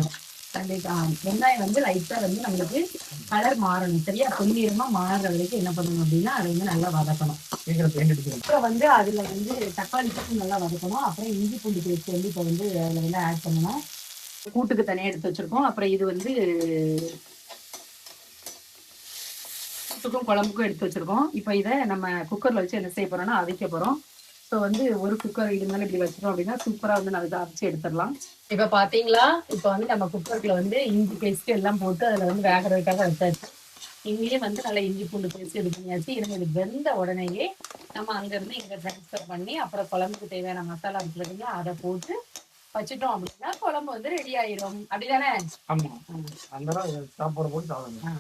A: வெங்காயம் வந்து லைட்டா வந்து நம்மளுக்கு கலர் மாறணும். சரியா? பொன்னிறமா மாறுற வரைக்கும் என்ன பண்ணணும் அப்படின்னா அதை வந்து நல்லா வதக்கணும். அப்புறம் வந்து அதுல வந்து தக்காளி போட்டு நல்லா வதக்கணும். அப்புறம் இஞ்சி பூண்டு பேஸ்ட் வந்து இப்போ வந்து அதுல வந்து ஆட் பண்ணணும். கூட்டுக்கு தனியா எடுத்து வச்சிருக்கோம். அப்புறம் இது வந்து குழம்புக்கும் எடுத்து வச்சிருக்கோம். இப்போ இதை நம்ம குக்கர்ல வச்சு என்ன செய்ய போறோம்னா அவிக்க போறோம். ஸோ வந்து ஒரு குக்கர் இது மேலே இப்படி வச்சிட்டோம் அப்படின்னா சூப்பரா வந்து நம்ம இதை அவிச்சு எடுத்துடலாம். இப்போ பாத்தீங்களா, இப்போ வந்து நம்ம குக்கர்ல வந்து இஞ்சி பேஸ்ட் எல்லாம் போட்டு அதுல வந்து வேகிறதுக்காக வச்சாச்சு. இங்கேயே வந்து நல்லா இஞ்சி பூண்டு பேஸ்ட் இது பண்ணியாச்சு. இது வெந்த உடனேயே நம்ம அங்கிருந்து இங்க ட்ரான்ஸ்ஃபர் பண்ணி அப்புறம் குழம்புக்கு தேவையான மசாலா இருக்குல்ல அதை போட்டு வச்சுட்டோம் அப்படின்னா குழம்பு வந்து ரெடி ஆயிரும். அப்படிதானே?
B: ஆமா, அந்த சாப்பாடு போட்டு சாப்பிடுங்க.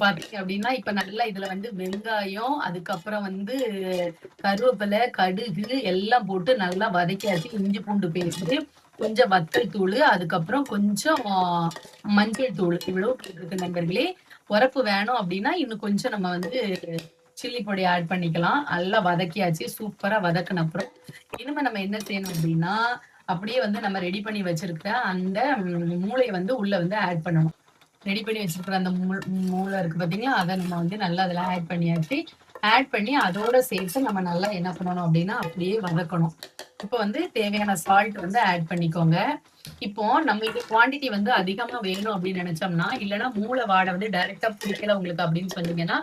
A: பாத்தீங்க அப்படின்னா இப்ப நல்லா இதுல வந்து வெங்காயம், அதுக்கப்புறம் வந்து கருவேப்பிலை, கடுகு எல்லாம் போட்டு நல்லா வதக்கியாச்சு. இஞ்சி பூண்டு பேஸ்ட், கொஞ்சம் வத்தல் தூள், அதுக்கப்புறம் கொஞ்சம் மஞ்சள் தூள், இவ்வளவு இருக்கு நண்பர்களே. உரப்பு வேணும் அப்படின்னா இன்னும் கொஞ்சம் நம்ம வந்து சில்லி பொடி ஆட் பண்ணிக்கலாம். நல்லா வதக்கியாச்சு. சூப்பரா வதக்கின அப்புறம் இனிமே நம்ம என்ன செய்யணும் அப்படின்னா அப்படியே வந்து நம்ம ரெடி பண்ணி வச்சிருக்க அந்த மூளையை வந்து உள்ள வந்து ஆட் பண்ணணும். ரெடி பண்ணி வச்சிருக்கிற அந்த மூளை இருக்கு பாத்தீங்களா, அதை நம்ம வந்து நல்லா அதெல்லாம் ஆட் பண்ணியாச்சு. ஆட் பண்ணி அதோட சேர்த்து நம்ம நல்லா என்ன பண்ணணும் அப்படின்னா அப்படியே வதக்கணும். இப்போ வந்து தேவையான சால்ட் வந்து ஆட் பண்ணிக்கோங்க. இப்போ நம்மளுக்கு குவான்டிட்டி வந்து அதிகமா வேணும் அப்படின்னு நினைச்சோம்னா, இல்லைன்னா மூளை வாடை வந்து டைரக்டா பிடிக்கல உங்களுக்கு அப்படின்னு சொன்னீங்கன்னா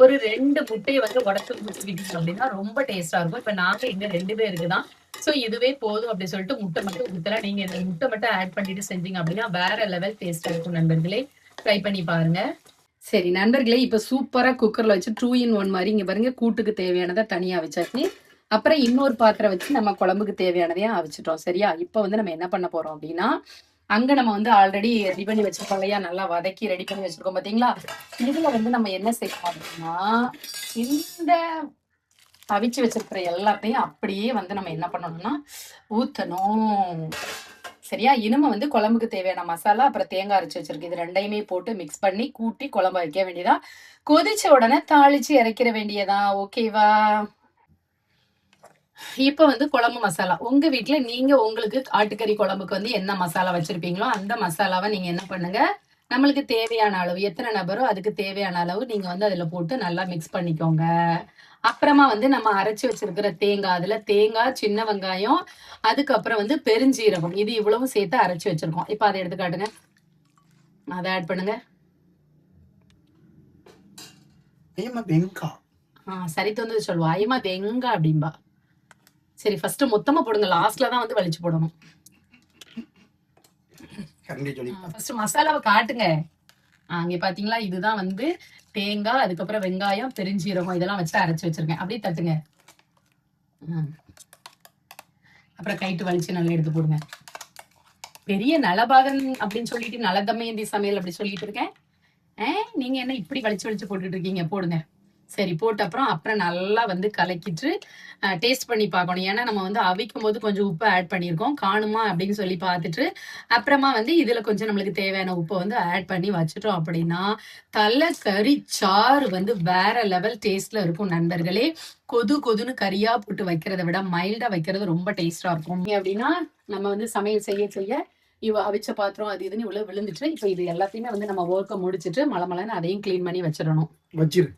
A: ஒரு 2 முட்டையை வந்து உடச்சு ஊற்றிக்கிட்டீங்க அப்படின்னா ரொம்ப டேஸ்டா இருக்கும். இப்ப நாங்க இங்க 2 பேருக்கு தான். ஸோ இதுவே போதும் அப்படின்னு சொல்லிட்டு முட்டை மட்டும் ஊற்றலாம். நீங்க இந்த முட்டை மட்டும் ஆட் பண்ணிட்டு செஞ்சீங்க அப்படின்னா வேற லெவல் டேஸ்டா இருக்கும் நண்பர்களே. ட்ரை பண்ணி பாருங்க. சரி நண்பர்களே, இப்ப சூப்பரா குக்கர்ல வச்சு 2 in 1 மாதிரி இங்க பாருங்க கூட்டுக்கு தேவையானதை தனியா வச்சாச்சு. அப்புறம் இன்னொரு பாத்திரம் வச்சு நம்ம குழம்புக்கு தேவையானதையும் அவிச்சிட்டோம். சரியா? இப்ப வந்து நம்ம என்ன பண்ண போறோம் அப்படின்னா அங்க நம்ம வந்து ஆல்ரெடி ரெடி பண்ணி வச்சிருக்கோம் இல்லையா, நல்லா வதக்கி ரெடி பண்ணி வச்சிருக்கோம் பாத்தீங்களா. இதுல வந்து நம்ம என்ன செய்யணும் அப்படின்னா, இந்த அவிச்சு வச்சிருக்கிற எல்லாத்தையும் அப்படியே வந்து நம்ம என்ன பண்ணணும்னா ஊத்தணும். சரியா. இனிமே வந்து குழம்புக்கு தேவையான மசாலா அப்புறம் தேங்காய் அரைச்சு வச்சிருக்கு, இது ரெண்டையுமே போட்டு மிக்ஸ் பண்ணி கூட்டி குழம்பு வைக்க வேண்டியதா. கொதிச்ச உடனே தாளிச்சு இறக்கிற வேண்டியதா. ஓகேவா. இப்ப வந்து குழம்பு மசாலா உங்க வீட்டுல நீங்க உங்களுக்கு ஆட்டுக்கறி குழம்புக்கு வந்து என்ன மசாலா வச்சிருப்பீங்களோ அந்த மசாலாவை நீங்க என்ன பண்ணுங்க, நம்மளுக்கு தேவையான அளவு எத்தனை நபரோ அதுக்கு தேவையான அளவு நீங்க வந்து அதுல போட்டு நல்லா மிக்ஸ் பண்ணிக்கோங்க. அப்புறமா வந்து நம்ம அரைச்சு வச்சிருக்கிற தேங்காய், அதுல தேங்காய், சின்ன வெங்காயம், அதுக்கப்புறம் வந்து பெருஞ்சீரகம், இது இவ்வளவும் சேர்த்து அரைச்சு வச்சிருக்கோம். இப்ப அதை எடுத்து காட்டுங்க, அதை ஆட் பண்ணுங்க. சரித்து வந்து சொல்லுவா ஐயமா வெங்கா அப்படின்பா. சரி ஃபர்ஸ்ட் மொத்தமா போடுங்க, லாஸ்ட்ல தான் வந்து வலிச்சு போடணும். ஃபர்ஸ்ட் மசாலாவை காட்டுங்க. அங்க பாத்தீங்களா, இதுதான் வந்து தேங்காய், அதுக்கப்புறம் வெங்காயம், பெருஞ்சீரகம் இதெல்லாம் வச்சு அரைச்சு வச்சிருக்கேன். அப்படியே தட்டுங்க. அப்புறம் கைட்டு வலிச்சு நல்லா எடுத்து போடுங்க. பெரிய நலபாகன் அப்படின்னு சொல்லிட்டு நலதமயந்தி சமையல் அப்படி சொல்லிட்டு இருக்கேன். நீங்க என்ன இப்படி வலிச்சு வலிச்சு போட்டுட்டு இருக்கீங்க, போடுங்க. சரி போட்ட அப்புறம் நல்லா வந்து கலக்கிட்டு டேஸ்ட் பண்ணி பார்க்கணும். ஏன்னா நம்ம வந்து அவிக்கும் போது கொஞ்சம் உப்பு ஆட் பண்ணியிருக்கோம், காணுமா அப்படின்னு சொல்லி பார்த்துட்டு அப்புறமா வந்து இதுல கொஞ்சம் நம்மளுக்கு தேவையான உப்பை வந்து ஆட் பண்ணி வச்சுட்டோம் அப்படின்னா தலைக்கறி சாறு வந்து வேற லெவல் டேஸ்ட்ல இருக்கும் நண்பர்களே. கொதுன்னு கறியா போட்டு வைக்கிறத விட மைல்டா வைக்கிறது ரொம்ப டேஸ்டா இருக்கும். அப்படின்னா நம்ம வந்து சமையல் செய்ய இவ அவிச்ச பாத்திரம் அது இதுன்னு இவ்வளவு விழுந்துட்டு, இப்ப இது எல்லாத்தையுமே வந்து நம்ம ஒர்க்கை முடிச்சுட்டு மலமலன்னு அதையும் கிளீன் பண்ணி வச்சிடணும். வச்சிரு.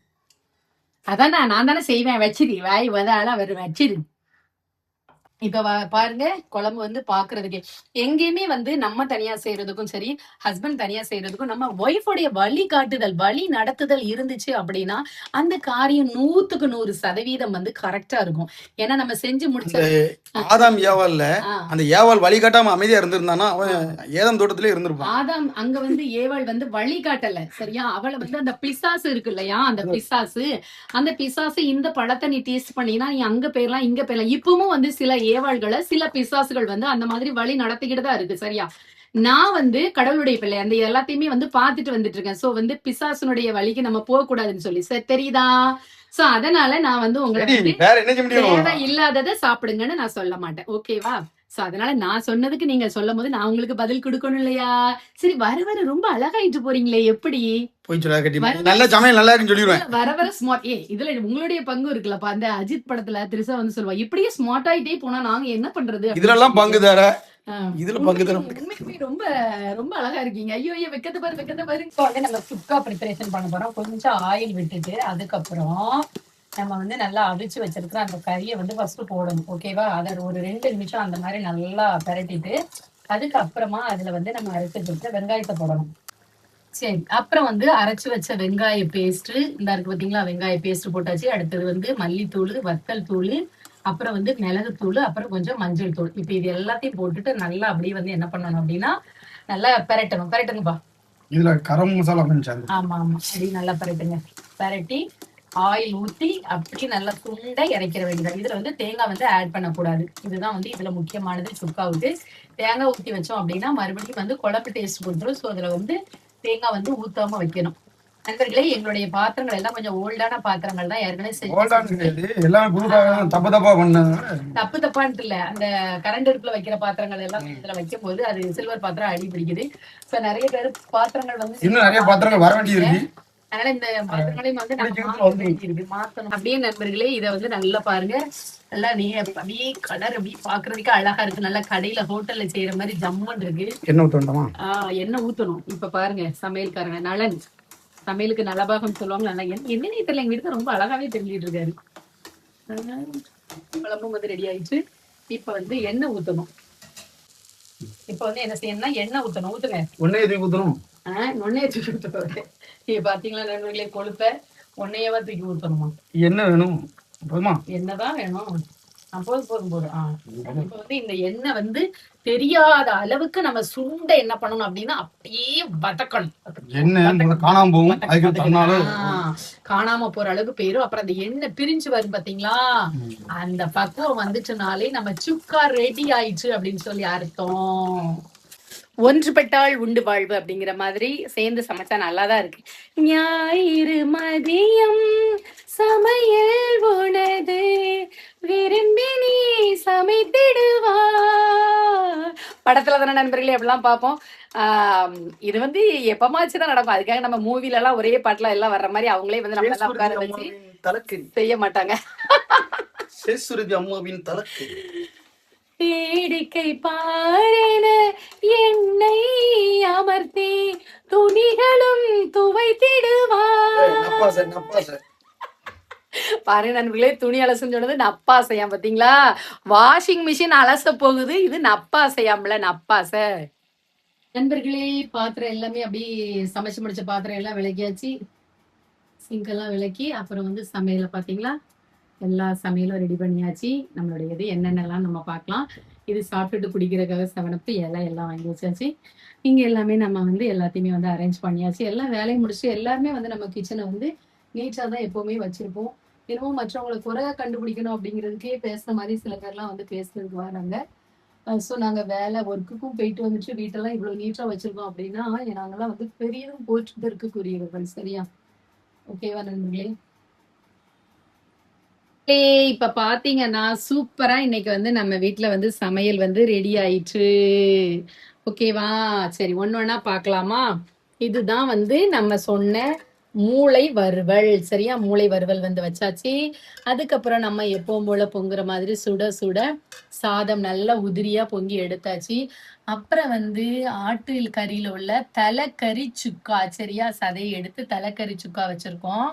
A: அதான் நான் தானே செய்வேன். வச்சிரு, வாய் வதால வரும், வச்சிரு. இப்ப பாருங்க, குழம்பு வந்து பாக்குறதுக்கு எங்கேயுமே வந்து நம்ம தனியா செய்யறதுக்கும் சரி, ஹஸ்பண்ட் தனியா செய்யறதுக்கும் நம்ம ஒய்ஃபோடைய வழி காட்டுதல், வழி நடத்துதல் இருந்துச்சு அப்படின்னா அந்த காரியம் 100% வந்து கரெக்டா இருக்கும். ஏன்னா நம்ம செஞ்சு முடிச்ச
C: ஆதாம் ஏவாள்ல அந்த ஏவாள் வழிகாட்டாம அமைதியா இருந்திருந்தானா அவன் ஏதாம் தோட்டத்திலே இருந்திருப்பான்.
A: ஆதாம் அங்க வந்து ஏவாள் வந்து வழிகாட்டல, சரியா. அவளை வந்து அந்த பிசாசு இருக்கு இல்லையா, அந்த பிசாசு இந்த பழத்தை நீ டேஸ்ட் பண்ணினா நீ அங்க போயிடலாம் இங்க போயிடலாம். இப்பவும் வந்து சில ஏவாள்களை சில பிசாசுகள் வந்து அந்த மாதிரி வழி நடத்திக்கிட்டு தான் இருக்கு, சரியா. நான் வந்து கடவுளுடைய பிள்ளை, அந்த எல்லாத்தையுமே வந்து பாத்துட்டு வந்துட்டு இருக்கேன். சோ வந்து பிசாசுனுடைய வழிக்கு நம்ம போக கூடாதுன்னு சொல்லி தெரியுதா. சோ அதனால நான் வந்து உங்களுக்கு தேவை இல்லாததை சாப்பிடுங்கன்னு நான் சொல்ல மாட்டேன், ஓகேவா. சோ அதனால நான் சொன்னதுக்கு நீங்க சொல்லும் போது நான் உங்களுக்கு பதில் கொடுக்கணும் இல்லையா. சரி, வர ரொம்ப அழகாயிட்டு போறீங்களே, எப்படி வர ஸ்மார்ட். இதுல உங்களுடைய பங்கு இருக்குல்லப்பா. அந்த அஜித் படத்துல திரிசா வந்து சொல்லுவா, இப்படியே ஸ்மார்ட் ஆயிட்டே போனா நாங்க என்ன பண்றது,
C: இதெல்லாம் பங்குதார
A: ரொம்ப ரொம்ப அழகா இருக்கீங்க. ஐயோ வெக்கத்தை பாரு. நம்ம சுக்கா ப்ரிப்பரேஷன் பண்ண போறோம். கொஞ்சம் ஆயில் விட்டுட்டு அதுக்கப்புறம் நம்ம வந்து நல்லா அவிச்சு வச்சிருக்கிற அந்த கறியை வந்து ஃபர்ஸ்ட் போடணும், ஓகேவா. அதை ஒரு 2 நிமிஷம் அந்த மாதிரி நல்லா பரட்டிட்டு அதுக்கப்புறமா அதுல வந்து நம்ம அரைச்சு வச்சிருக்க வெங்காயத்தை போடணும். சரி, அப்புறம் வந்து அரைச்சு வச்ச வெங்காய பேஸ்ட் இந்த இருக்கு பாத்தீங்களா, வெங்காய பேஸ்ட் போட்டாச்சு. அடுத்தது வந்து மல்லித்தூள், வத்தல் தூள், அப்புறம் வந்து மிளகுத்தூள், அப்புறம் கொஞ்சம் மஞ்சள் தூள். இப்ப இது எல்லாத்தையும் போட்டுட்டு நல்லா அப்படியே வந்து என்ன பண்ணணும் அப்படின்னா நல்லா பரட்டுங்கப்பா.
C: இதுல கரம் மசாலா
A: ஆமா அப்படி நல்லா பரட்டி ஆயில் ஊத்தி அப்படி நல்லா துண்டை இறக்கிற வேண்டியது. இதுல வந்து தேங்காய் வந்து ஆட் பண்ணக்கூடாது. இதுதான் வந்து இதுல முக்கியமானது. சுக்காவுக்கு தேங்காய் ஊத்தி வச்சோம் அப்படின்னா மறுபடியும் வந்து குழம்பு டேஸ்ட் கொடுத்துரும். ஸோ அதுல வந்து தேங்காய் வந்து ஊத்தாம வைக்கணும். நண்பர்களே, எங்களுடைய பாத்திரங்கள் எல்லாம் கொஞ்சம் ஓல்டான பாத்திரங்கள் தான். ஏற்கனவே தப்பு தப்பான்ட்டு இல்ல, அந்த கரண்ட் அடுப்புல வைக்கிற பாத்திரங்கள் எல்லாம் இதுல வைக்கும் போது அது சில்வர் பாத்திரம் அடி பிடிக்குது. இப்ப நிறைய பேர் பாத்திரங்கள் வந்து
C: இன்னும் நிறைய பாத்திரங்கள் வர வேண்டியிருக்கு.
A: அதனால இந்த பாத்திரங்களையும் வந்து நம்ம மாத்தணும். அப்படியே நண்பர்களே, இதை வந்து நல்லா பாருங்க, நல்லா நீங்க அப்படியே கலர் அப்படியே பாக்குறதுக்கு அழகா இருக்கு. நல்லா கடையில ஹோட்டல்ல செய்யற மாதிரி ஜம்மன் இருக்கு. எண்ணெய் ஊத்தணும். இப்ப பாருங்க, சமையல்காரங்க நலன், சமையலுக்கு நலபாகம் சொல்லுவாங்க. நல்லா என்னன்னே தெரியல, எங்க வீட்டுல ரொம்ப அழகாவே தெரிஞ்சிட்டு இருக்காரு. குழம்பும் வந்து ரெடி ஆயிடுச்சு. இப்ப வந்து எண்ணெய் ஊத்தணும். இப்ப வந்து என்ன செய்யணும்னா எண்ணெய் ஊத்தணும். ஊத்தணும். நொன்னைய தூக்கி ஊத்துறேன். நீ பாத்தீங்களா நண்பர்களே, கொழுப்ப ஒன்னையவா தூக்கி ஊத்தணுமா?
C: என்ன வேணும்?
A: என்னதான் வேணும்? போதும். இப்ப வந்து இந்த எண்ணெய் வந்து தெரியாத அளவுக்கு நம்ம சுண்டை என்ன பண்ணணும் அப்படின்னா அப்படியே வதக்கணும். காணாம போற அளவுக்கு போயிரும். அப்புறம் அந்த எண்ணெய் பிரிஞ்சு வரும் பாத்தீங்களா, அந்த பக்குவம் வந்துச்சுனாலே நம்ம சுக்கா ரெடி ஆயிடுச்சு அப்படின்னு சொல்லி அர்த்தம். ஒன்றுபட்டால் உண்டு வாழ்வு அப்படிங்கிற மாதிரி சேர்ந்து சமைச்சா நல்லாதான் இருக்கு. ஞாயிறு மதியம் சமையல் உனது விரும்பி நீ சமைத்திடுவா படத்துல தானே நண்பர்களே அப்படிலாம் பார்ப்போம். இது வந்து எப்பமாச்சுதான் நடக்கும். அதுக்காக நம்ம மூவில எல்லாம் ஒரே பாட்டுல எல்லாம் வர்ற மாதிரி அவங்களே வந்து நம்ம எல்லாம் உட்கார வச்சு
C: தலக்கறி
A: செய்ய மாட்டாங்க.
C: சேசுருதி அம்மாவின் தலக்கறி
A: வேடிக்கை பாரென என்னை அமர்த்தி துணிகளும் துவைத்திடுவார். பாருங்க நண்பர்களே, துணி அலசுன்னு சொன்னது நப்பாசையாம். பாத்தீங்களா, வாஷிங் மிஷின் அலச போகுது, இது நப்பாசையாம்ல, நப்பாசை. நண்பர்களே, பாத்திரம் எல்லாமே அப்படி சமைச்சு முடிச்ச பாத்திரம் எல்லாம் விளக்கியாச்சு, சிங்கெல்லாம் விளக்கி அப்புறம் வந்து சமையல பாத்தீங்களா எல்லா சமையலும் ரெடி பண்ணியாச்சு. நம்மளுடைய இது என்னென்னலாம் நம்ம பார்க்கலாம். இது சாப்பிட்டுட்டு குடிக்கிறதுக்காக 7up இலை எல்லாம் வாங்கி வச்சாச்சு. இங்க எல்லாமே நம்ம வந்து எல்லாத்தையுமே வந்து அரேஞ்ச் பண்ணியாச்சு. எல்லாம் வேலையை முடிச்சு எல்லாருமே வந்து நம்ம கிச்சனை வந்து நீட்டா தான் எப்பவுமே வச்சிருப்போம். இன்னமும் மற்றவங்களை குறை கண்டுபிடிக்கணும் அப்படிங்கிறதுக்கே பேசுற மாதிரி சில பேர்லாம் வந்து பேசுறதுக்கு வராங்க. ஸோ நாங்க வேலை ஒர்க்குக்கும் போயிட்டு வந்துட்டு வீட்டெல்லாம் இவ்வளவு நீட்டா வச்சிருக்கோம் அப்படின்னா நாங்கெல்லாம் வந்து பெரியதும் போட்டு இருக்கக்கூடியவர்கள். சரியா? ஓகேவா நண்பர்களே? இப்ப பாத்தீங்கன்னா சூப்பரா இன்னைக்கு வந்து நம்ம வீட்டுல வந்து சமையல் வந்து ரெடி ஆயிற்று. ஓகேவா? சரி, ஒன்னொன்னா பாக்கலாமா? இதுதான் வந்து நம்ம சொன்ன மூளை வறுவல். சரியா? மூளை வறுவல் வந்து வச்சாச்சு. அதுக்கப்புறம் நம்ம எப்பவும் போல பொங்குற மாதிரி சுட சுட சாதம் நல்லா உதிரியா பொங்கி எடுத்தாச்சு. அப்புறம் வந்து ஆட்டில் கறியில உள்ள தலைக்கறி சுக்கா. சரியா? சதையை எடுத்து தலைக்கறி சுக்கா வச்சிருக்கோம்.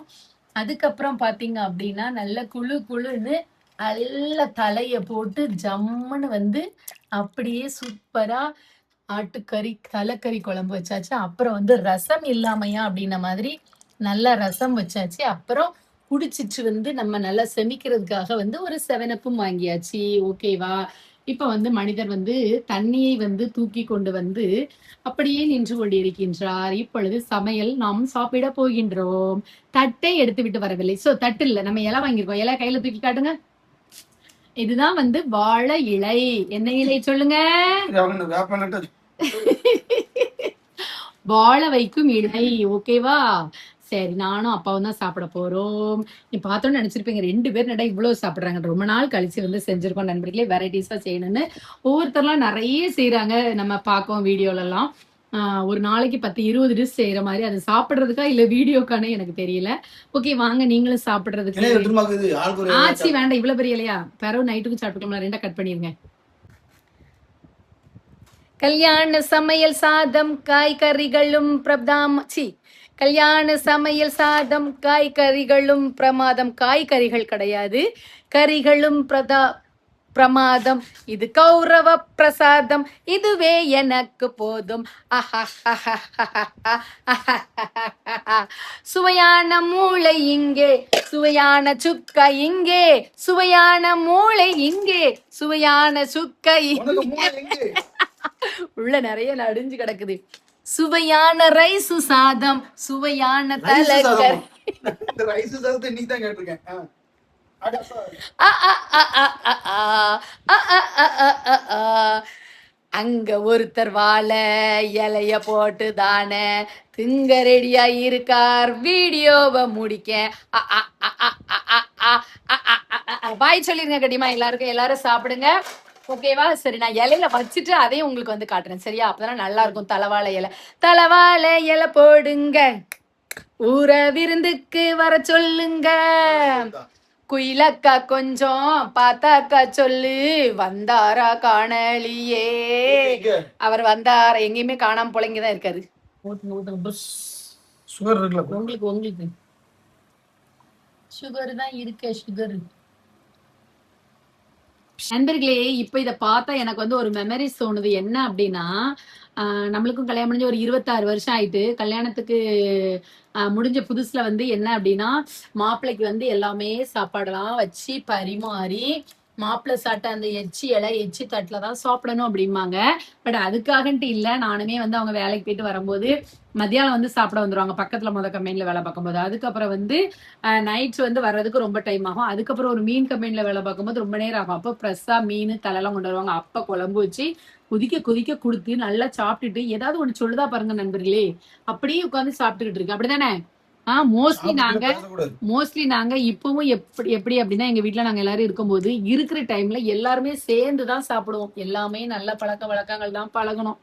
A: அதுக்கப்புறம் பாத்தீங்க அப்படின்னா நல்ல குழுன்னு நல்ல தலைய போட்டு ஜம்முன்னு வந்து அப்படியே சூப்பரா ஆட்டுக்கறி தலைக்கறி குழம்பு வச்சாச்சு. அப்புறம் வந்து ரசம் இல்லாமையா அப்படின்ன மாதிரி நல்லா ரசம் வச்சாச்சு. அப்புறம் குடிச்சிட்டு வந்து நம்ம நல்லா செமிக்கிறதுக்காக வந்து ஒரு 7up வாங்கியாச்சு. ஓகேவா? இப்ப வந்து மனிதர் வந்து தண்ணியை வந்து தூக்கி கொண்டு வந்து அப்படியே நின்று கொண்டிருக்கின்றார். இப்பொழுது சமையல் நாம் சாப்பிட போகின்றோம். தட்டை எடுத்து விட்டு வரவில்லை. சோ தட்டு இல்ல, நம்ம இலை வாங்கியிருக்கோம். இலை கையில தூக்கி காட்டுங்க. இதுதான் வந்து வாழை இலை. என்ன இலை சொல்லுங்க? வாழ வைக்கும் இலை. ஓகேவா? சரி, நானும் அப்பாவும் தான் சாப்பிட போறோம். நீ பார்த்தோன்னு நினைச்சிருப்பீங்க 2 பேர் நடா இவ்வளவு சாப்பிடுறாங்க. ரொம்ப நாள் கழிச்சு வந்து செஞ்சிருக்கோம் நண்பர்களே, வெரைட்டிஸா செய்யணும்னு. ஒவ்வொருத்தர்லாம் நிறைய செய்யறாங்க, நம்ம பார்க்கோம் வீடியோல எல்லாம். ஒரு நாளைக்கு 10-20 டிஷ் செய்யற மாதிரி. அது சாப்பிடுறதுக்கா இல்ல வீடியோக்கானே எனக்கு தெரியல. ஓகே, வாங்க நீங்களும் சாப்பிடுறதுக்கு. ஆச்சி வேண்டாம், இவ்வளவு பெரிய இல்லையா? பிறகு நைட்டுக்கு சாப்பிட்டுக்கலாம். 2 கட் பண்ணிருங்க. கல்யாண சமையல் சாதம் காய்கறிகளும் கல்யாண சமையல் சாதம் காய்கறிகளும் பிரமாதம். காய்கறிகள் கிடையாது, கறிகளும் பிரமாதம். இது கௌரவ பிரசாதம், இதுவே எனக்கு போதும். சுவையான மூளை இங்கே, சுவையான சுக்கா இங்கே, சுவையான மூளை இங்கே, சுவையான சுக்கா இங்கே. உள்ள நிறைய நடிஞ்சு கிடக்குது. சுவையான ரைஸ் சாதம், சுவையான தலைக்கறி. அங்க ஒருத்தர் வாழை இலைய போட்டு தானே திங்க ரெடியா இருக்கார். வீடியோவை முடிக்க பாய் சொல்லிருங்க கட்டிமா எல்லாருக்கும். எல்லாரும் சாப்பிடுங்க. ஓகேவா? சரி, நான் இலையில வச்சுட்டு அதையும் உங்களுக்கு வந்து காட்டுறேன். சரியா? அப்பதான் நல்லா இருக்கும். தலைவாழை இலை போடுங்க, ஊர விருந்துக்கு வர சொல்லுங்க. குயிலக்கா கொஞ்சம் பார்த்தாக்கா சொல்லு, வந்தாரா காணலியே. அவர் வந்தார எங்கேயுமே காணாம போலங்கதான் இருக்காரு. உங்களுக்கு சுகர் தான் இருக்க. சுகர் நண்பர்களே, இப்ப இத பார்த்தா எனக்கு வந்து ஒரு மெமரிஸ் தோணுது. என்ன அப்படின்னா, நம்மளுக்கும் கல்யாணம் முடிஞ்ச ஒரு 26 வருஷம் ஆயிட்டு. கல்யாணத்துக்கு முடிஞ்ச புதுசுல வந்து என்ன அப்படின்னா, மாப்பிள்ளைக்கு வந்து எல்லாமே சாப்பாடுலாம் வச்சு பரிமாறி மாப்பிள்ளை சாப்பிட்ட அந்த எச்சி தட்டுல தான் சாப்பிடணும் அப்படிம்பாங்க. பட் அதுக்காகன்ட்டு இல்ல, நானுமே வந்து அவங்க வேலைக்கு போயிட்டு வரும்போது மத்தியானம் வந்து சாப்பிட வந்துருவாங்க, பக்கத்துல கம்பெனில வேலை பார்க்கும்போது. அதுக்கப்புறம் வந்து நைட்ஸ் வந்து வர்றதுக்கு ரொம்ப டைம் ஆகும். அதுக்கப்புறம் ஒரு மீன் கம்பெனில வேலை பார்க்கும்போது ரொம்ப நேரம் ஆகும். அப்போ ஃப்ரெஷ்ஷா மீன் தலையெல்லாம் கொண்டு வருவாங்க. அப்ப குழம்பு வச்சு கொதிக்க கொதிக்க கொடுத்து நல்லா சாப்பிட்டுட்டு ஏதாவது ஒண்ணு சொல்லுதா பாருங்க நண்பர்களே, அப்படியே உட்கார்ந்து சாப்பிட்டுக்கிட்டு இருக்கு. அப்படிதானே? மோஸ்ட்லி நாங்க இப்பவும் எப்படி எப்படி அப்படின்னா, எங்க வீட்டுல நாங்க எல்லாரும் இருக்கும்போது இருக்கிற டைம்ல எல்லாருமே சேர்ந்துதான் சாப்பிடுவோம். எல்லாமே நல்ல பழக்க வழக்கங்கள் தான் பழகணும்.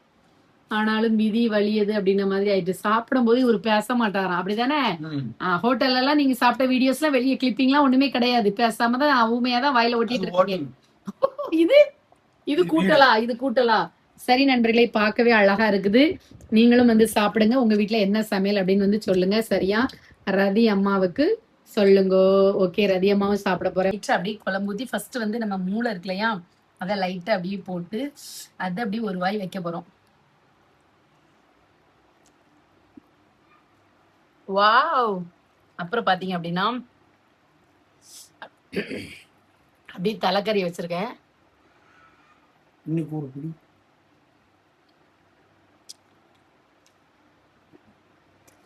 A: ஆனாலும் விதி வலியது அப்படின்ன மாதிரி ஆயிட்டு. சாப்பிடும் போது இவர் பேச மாட்டாராம். அப்படிதானே? ஹோட்டல்ல எல்லாம் நீங்க சாப்பிட்ட வீடியோஸ் எல்லாம் வெளியே கிளிப்பிங் எல்லாம் ஒண்ணுமே கிடையாது. பேசாம தான் ஊமையாதான் வாயில ஒட்டிட்டு இருக்கீங்க. இது இது கூட்டலா, இது கூட்டலா. சரி நண்பர்களே, பார்க்கவே அழகா இருக்குது. நீங்களும் வந்து சாப்பிடுங்க. உங்க வீட்டுல என்ன சமையல் அப்படின்னு வந்து சொல்லுங்க. சரியா? ரதி அம்மாவுக்கு சொல்லுங்க. ஓகே, ரதி அம்மாவும் சாப்பிட போறேன். அப்படியே குழம்பு ஊத்தி ஃபர்ஸ்ட் வந்து நம்ம மூளை இருக்கு இல்லையா, அதை லைட்டா அப்படியே போட்டு அதை அப்படியே ஒரு வாய் வைக்க போறோம். வாவ். அப்புறம் பாத்தீங்க அப்படின்னா அப்படியே தலைக்கறி வச்சிருக்கேன்.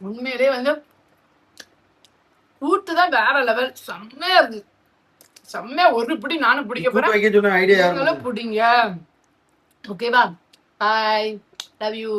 A: உண்மையிலே வந்து கூட்டுதான் வேற லெவல். செம்மையா இருக்கு. செம்மையா ஒரு பிடி நானும் பிடிக்க போறேன். பிடிங்க. ஓகேவா? பாய். Love you.